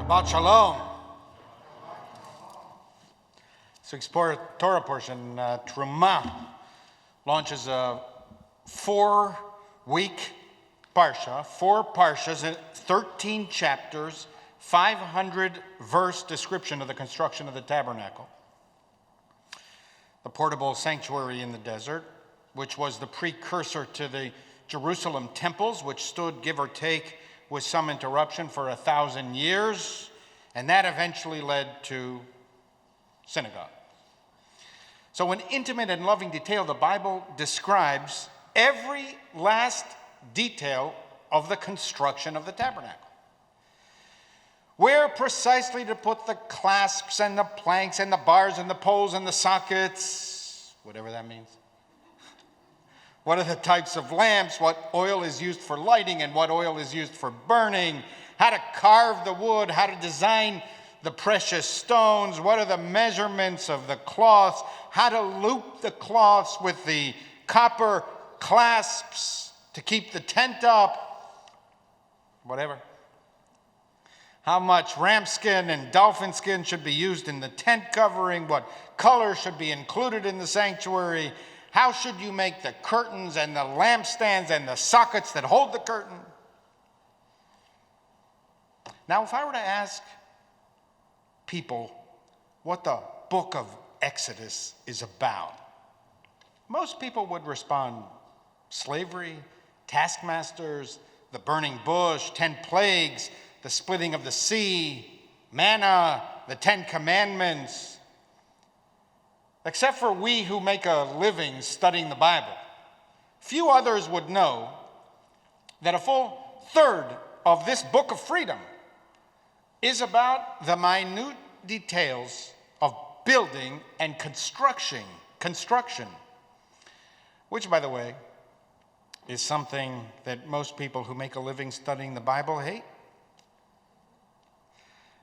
Shabbat Shalom. So Torah portion, Truma, launches a 4-week parsha, 4 parshas, and 13 chapters, 500-verse description of the construction of the tabernacle, the portable sanctuary in the desert, which was the precursor to the Jerusalem temples, which stood, give or take, with some interruption for 1,000 years, and that eventually led to synagogue. So in intimate and loving detail, the Bible describes every last detail of the construction of the tabernacle. Where precisely to put the clasps and the planks and the bars and the poles and the sockets, whatever that means. What are the types of lamps, what oil is used for lighting and what oil is used for burning, how to carve the wood, how to design the precious stones, what are the measurements of the cloths, how to loop the cloths with the copper clasps to keep the tent up, whatever. How much ram skin and dolphin skin should be used in the tent covering, what color should be included in the sanctuary, how should you make the curtains and the lampstands and the sockets that hold the curtain? Now, if I were to ask people what the book of Exodus is about, most people would respond, slavery, taskmasters, the burning bush, 10 plagues, the splitting of the sea, manna, the 10 commandments. Except for we who make a living studying the Bible, few others would know that a full third of this book of freedom is about the minute details of building and construction, which, by the way, is something that most people who make a living studying the Bible hate.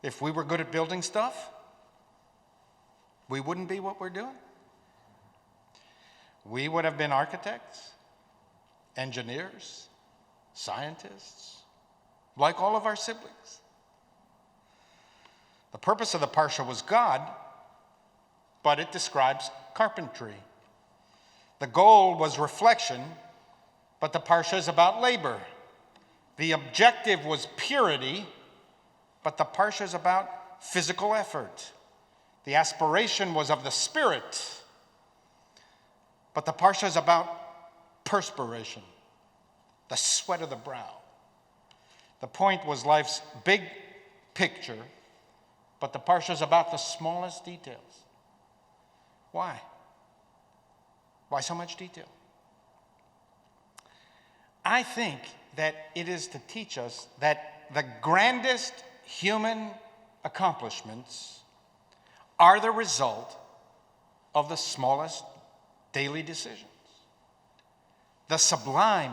If we were good at building stuff, we wouldn't be what we're doing. We would have been architects, engineers, scientists, like all of our siblings. The purpose of the parsha was God, but it describes carpentry. The goal was reflection, but the parsha is about labor. The objective was purity, but the parsha is about physical effort. The aspiration was of the spirit, but the parsha is about perspiration, the sweat of the brow. The point was life's big picture, but the parsha is about the smallest details. Why? Why so much detail? I think that it is to teach us that the grandest human accomplishments are the result of the smallest daily decisions. The sublime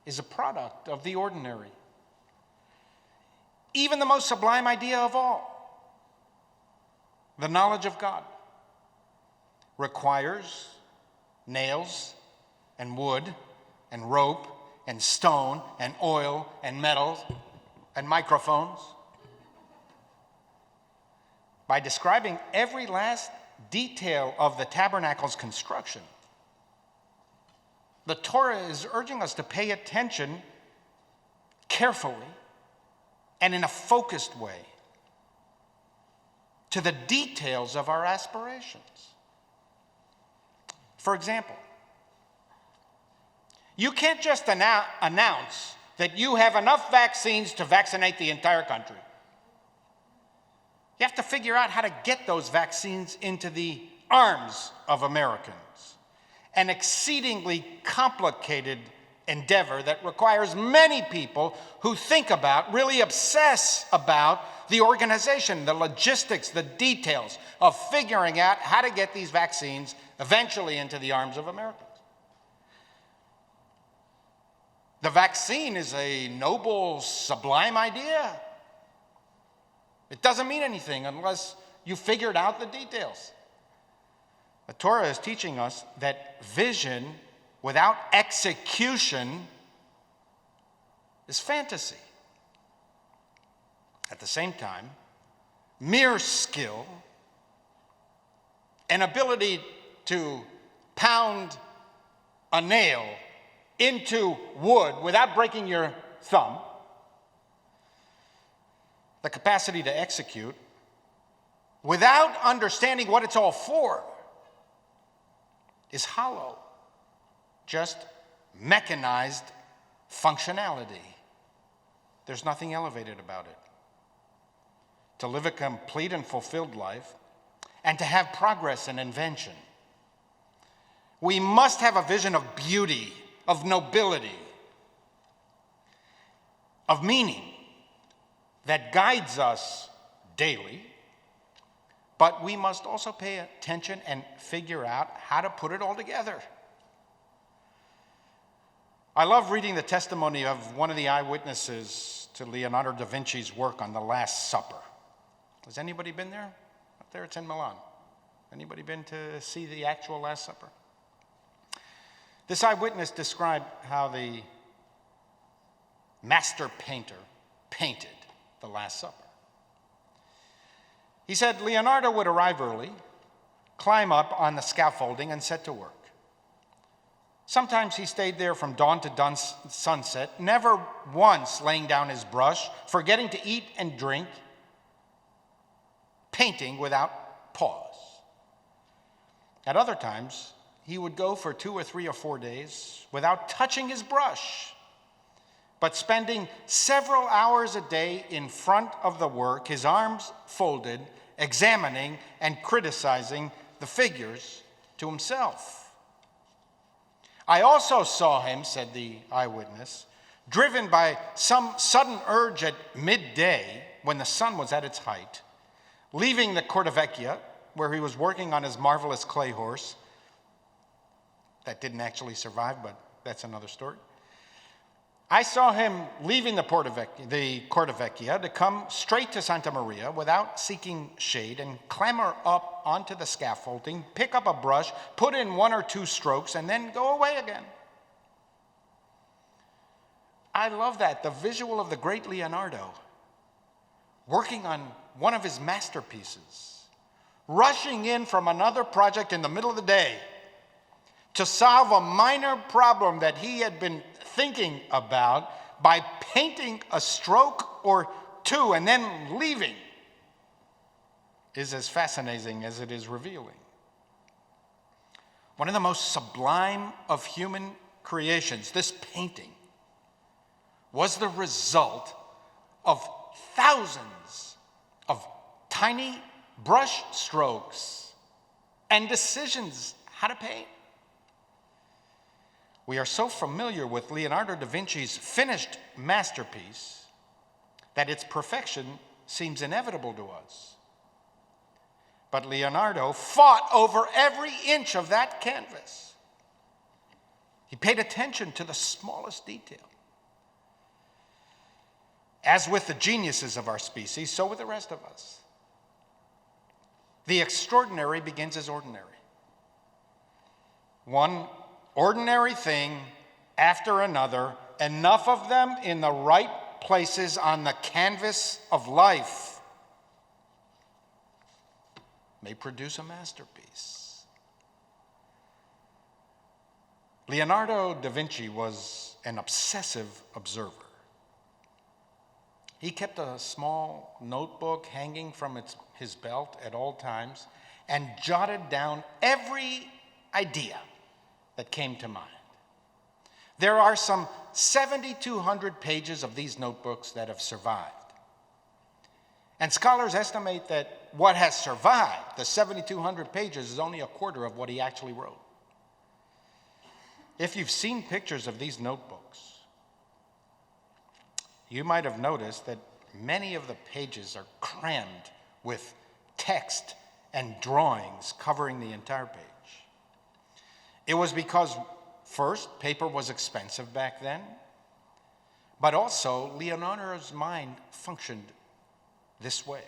is a product of the ordinary. Even the most sublime idea of all, the knowledge of God, requires nails and wood and rope and stone and oil and metals and microphones. By describing every last detail of the tabernacle's construction, the Torah is urging us to pay attention carefully and in a focused way to the details of our aspirations. For example, you can't just announce that you have enough vaccines to vaccinate the entire country. You have to figure out how to get those vaccines into the arms of Americans. An exceedingly complicated endeavor that requires many people who think about, really obsess about the organization, the logistics, the details of figuring out how to get these vaccines eventually into the arms of Americans. The vaccine is a noble, sublime idea. It doesn't mean anything unless you figured out the details. The Torah is teaching us that vision without execution is fantasy. At the same time, mere skill and ability to pound a nail into wood without breaking your thumb, the capacity to execute without understanding what it's all for, is hollow, just mechanized functionality. There's nothing elevated about it. To live a complete and fulfilled life and to have progress and invention, we must have a vision of beauty, of nobility, of meaning that guides us daily, but we must also pay attention and figure out how to put it all together. I love reading the testimony of one of the eyewitnesses to Leonardo da Vinci's work on the Last Supper. Has anybody been there? Up there, it's in Milan. Anybody been to see the actual Last Supper? This eyewitness described how the master painter painted the Last Supper. He said Leonardo would arrive early, climb up on the scaffolding, and set to work. Sometimes he stayed there from dawn to sunset, never once laying down his brush, forgetting to eat and drink, painting without pause. At other times, he would go for 2 or 3 or 4 days without touching his brush, but spending several hours a day in front of the work, his arms folded, examining and criticizing the figures to himself. I also saw him, said the eyewitness, driven by some sudden urge at midday when the sun was at its height, leaving the Cortevecchia, where he was working on his marvelous clay horse. That didn't actually survive, but that's another story. I saw him leaving the Cortevecchia to come straight to Santa Maria without seeking shade and clamber up onto the scaffolding, pick up a brush, put in 1 or 2 strokes, and then go away again. I love that, the visual of the great Leonardo working on one of his masterpieces, rushing in from another project in the middle of the day to solve a minor problem that he had been thinking about by painting a stroke or 2 and then leaving, is as fascinating as it is revealing. One of the most sublime of human creations, this painting, was the result of thousands of tiny brush strokes and decisions how to paint. We are so familiar with Leonardo da Vinci's finished masterpiece that its perfection seems inevitable to us. But Leonardo fought over every inch of that canvas. He paid attention to the smallest detail. As with the geniuses of our species, so with the rest of us. The extraordinary begins as ordinary. One ordinary thing after another, enough of them in the right places on the canvas of life may produce a masterpiece. Leonardo da Vinci was an obsessive observer. He kept a small notebook hanging from his belt at all times and jotted down every idea that came to mind. There are some 7,200 pages of these notebooks that have survived. And scholars estimate that what has survived, the 7,200 pages, is only a quarter of what he actually wrote. If you've seen pictures of these notebooks, you might have noticed that many of the pages are crammed with text and drawings covering the entire page. It was because, first, paper was expensive back then, but also Leonardo's mind functioned this way.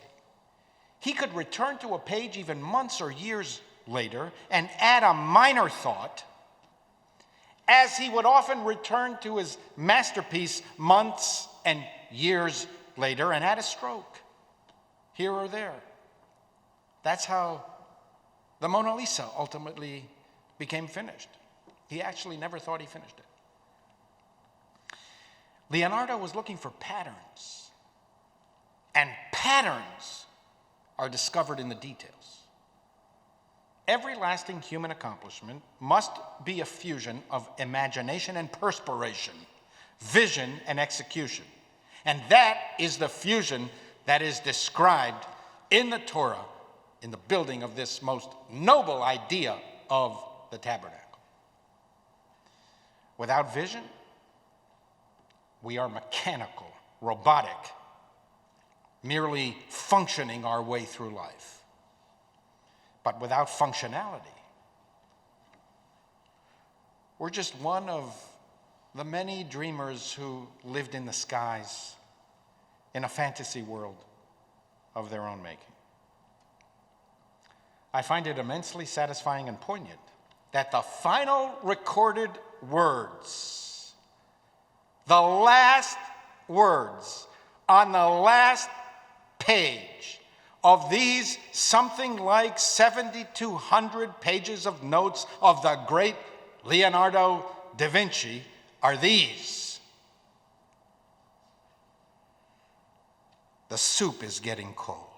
He could return to a page even months or years later and add a minor thought, as he would often return to his masterpiece months and years later and had a stroke here or there. That's how the Mona Lisa ultimately became finished. He actually never thought he finished it. Leonardo was looking for patterns, and patterns are discovered in the details. Every lasting human accomplishment must be a fusion of imagination and perspiration, vision and execution. And that is the fusion that is described in the Torah in the building of this most noble idea of the tabernacle. Without vision, we are mechanical, robotic, merely functioning our way through life. But without functionality, we're just one of the many dreamers who lived in the skies in a fantasy world of their own making. I find it immensely satisfying and poignant that the final recorded words, the last words on the last page of these something like 7,200 pages of notes of the great Leonardo da Vinci are these: the soup is getting cold.